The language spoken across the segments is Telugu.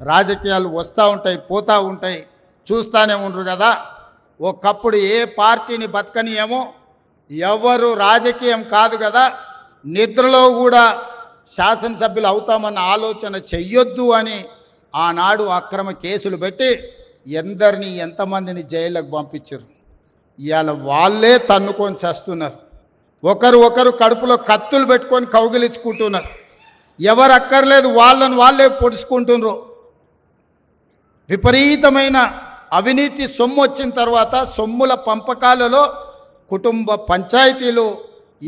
రాజకీయాలు వస్తూ ఉంటాయి, పోతూ ఉంటాయి, చూస్తూనే ఉండరు కదా. ఒకప్పుడు ఏ పార్టీని బతకనియేమో, ఎవరు రాజకీయం కాదు కదా, నిద్రలో కూడా శాసనసభ్యులు అవుతామన్న ఆలోచన చెయ్యొద్దు అని ఆనాడు అక్రమ కేసులు పెట్టి ఎందరిని ఎంతమందిని జైళ్ళకు పంపించారు. ఇవాళ వాళ్ళే తన్నుకొని చేస్తున్నారు. ఒకరు కడుపులో కత్తులు పెట్టుకొని కౌగిలించుకుంటున్నారు. ఎవరు అక్కర్లేదు వాళ్ళని వాళ్ళే పొడుచుకుంటున్నారు. విపరీతమైన అవినీతి సొమ్ము వచ్చిన తర్వాత సొమ్ముల పంపకాలలో కుటుంబ పంచాయతీలు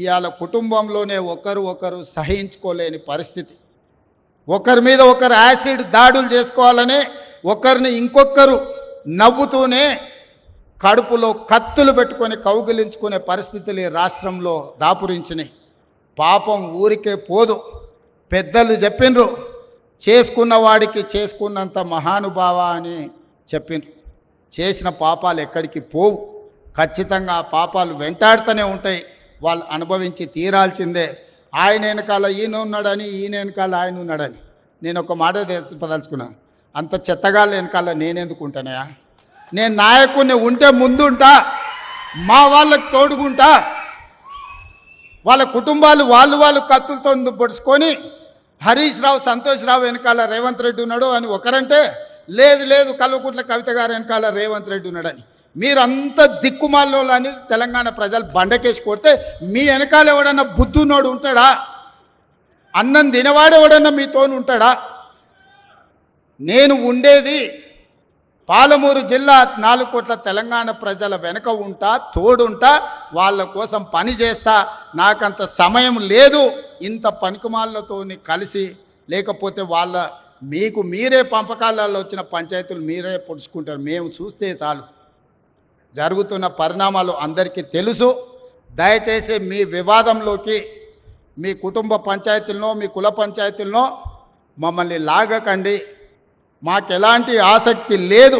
ఇవాళ కుటుంబంలోనే ఒకరు సహించుకోలేని పరిస్థితి. ఒకరి మీద ఒకరు యాసిడ్ దాడులు చేసుకోవాలని ఒకరిని ఇంకొకరు నవ్వుతూనే కడుపులో కత్తులు పెట్టుకొని కౌగిలించుకునే పరిస్థితులు ఈ రాష్ట్రంలో దాపురించినాయి. పాపం ఊరికే పోదు. పెద్దలు చెప్పిండ్రు, చేసుకున్న వాడికి చేసుకున్నంత మహానుభావ అని చెప్పిండ్రు. చేసిన పాపాలు ఎక్కడికి పోవు, ఖచ్చితంగా ఆ పాపాలు వెంటాడుతూనే ఉంటాయి. వాళ్ళు అనుభవించి తీరాల్సిందే. ఆయన వెనకాల ఈయన ఉన్నాడని, ఈయన వెనకాల ఆయన ఉన్నాడని నేను ఒక మాట చెప్పదలుచుకున్నాను. అంత చెత్తగాళ్ళ వెనకాల నేనెందుకు ఉంటానయా? నేను నాయకుడిని ఉంటే ముందుంటా, మా వాళ్ళకి తోడుకుంటా. వాళ్ళ కుటుంబాలు వాళ్ళు కత్తులతో పొడుచుకొని హరీష్ రావు, సంతోష్ రావు వెనకాల రేవంత్ రెడ్డి ఉన్నాడు అని ఒకరంటే, లేదు కల్వకుంట్ల కవిత గారు వెనకాల రేవంత్ రెడ్డి ఉన్నాడని. మీరంతా దిక్కుమాల్లో అని తెలంగాణ ప్రజలు బండకేసి కొడితే మీ వెనకాల ఎవడన్నా బుద్ధున్నోడు ఉంటాడా? అన్నం తినవాడు ఎవడన్నా మీతోని ఉంటాడా? నేను ఉండేది పాలమూరు జిల్లా 4 కోట్ల తెలంగాణ ప్రజల వెనక ఉంటా, తోడుంటా, వాళ్ళ కోసం పని చేస్తా. నాకంత సమయం లేదు ఇంత పనికిమాలతో కలిసి, లేకపోతే వాళ్ళ మీకు మీరే పంపకాలలో వచ్చిన పంచాయతీలు మీరే పొడుచుకుంటారు. మేము చూస్తే చాలు. జరుగుతున్న పరిణామాలు అందరికీ తెలుసు. దయచేసి మీ వివాదంలోకి మీ కుటుంబ పంచాయతీలనో మీ కుల పంచాయతీలనో మమ్మల్ని లాగకండి. మాకెలాంటి ఆసక్తి లేదు.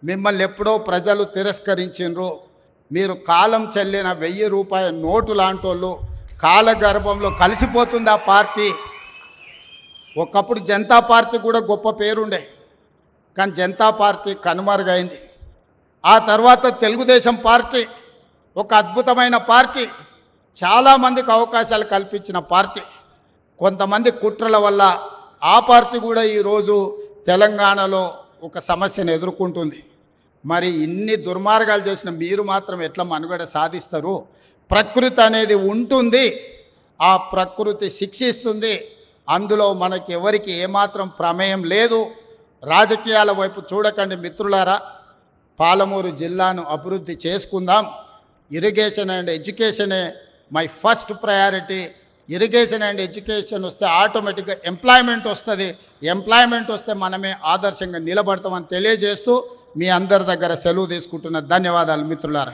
మిమ్మల్ని ఎప్పుడో ప్రజలు తిరస్కరించిండ్రు. మీరు కాలం చెల్లిన 1000 రూపాయల నోటు లాంటోళ్ళు. కాలగర్భంలో కలిసిపోతుంది ఆ పార్టీ. ఒకప్పుడు జనతా పార్టీ కూడా గొప్ప పేరుండే, కానీ జనతా పార్టీ కనుమరుగైంది. ఆ తర్వాత తెలుగుదేశం పార్టీ ఒక అద్భుతమైన పార్టీ, చాలామందికి అవకాశాలు కల్పించిన పార్టీ. కొంతమంది కుట్రల వల్ల ఆ పార్టీ కూడా ఈరోజు తెలంగాణలో ఒక సమస్యను ఎదుర్కొంటుంది. మరి ఇన్ని దుర్మార్గాలు చేసిన మీరు మాత్రం ఎట్లా మనుగడ సాధిస్తారు? ప్రకృతి అనేది ఉంటుంది, ఆ ప్రకృతి శిక్షిస్తుంది. అందులో మనకి ఎవరికి ఏమాత్రం ప్రమేయం లేదు. రాజకీయాల వైపు చూడకండి మిత్రులారా. పాలమూరు జిల్లాను అభివృద్ధి చేసుకుందాం. ఇరిగేషన్ అండ్ ఎడ్యుకేషనే my first priority. Irrigation and education వస్తే ఆటోమేటిక్గా ఎంప్లాయ్మెంట్ వస్తుంది. ఎంప్లాయ్మెంట్ వస్తే మనమే ఆదర్శంగా నిలబడతామని తెలియజేస్తూ మీ అందరి దగ్గర సెలవు తీసుకుంటున్న ధన్యవాదాలు మిత్రులారా.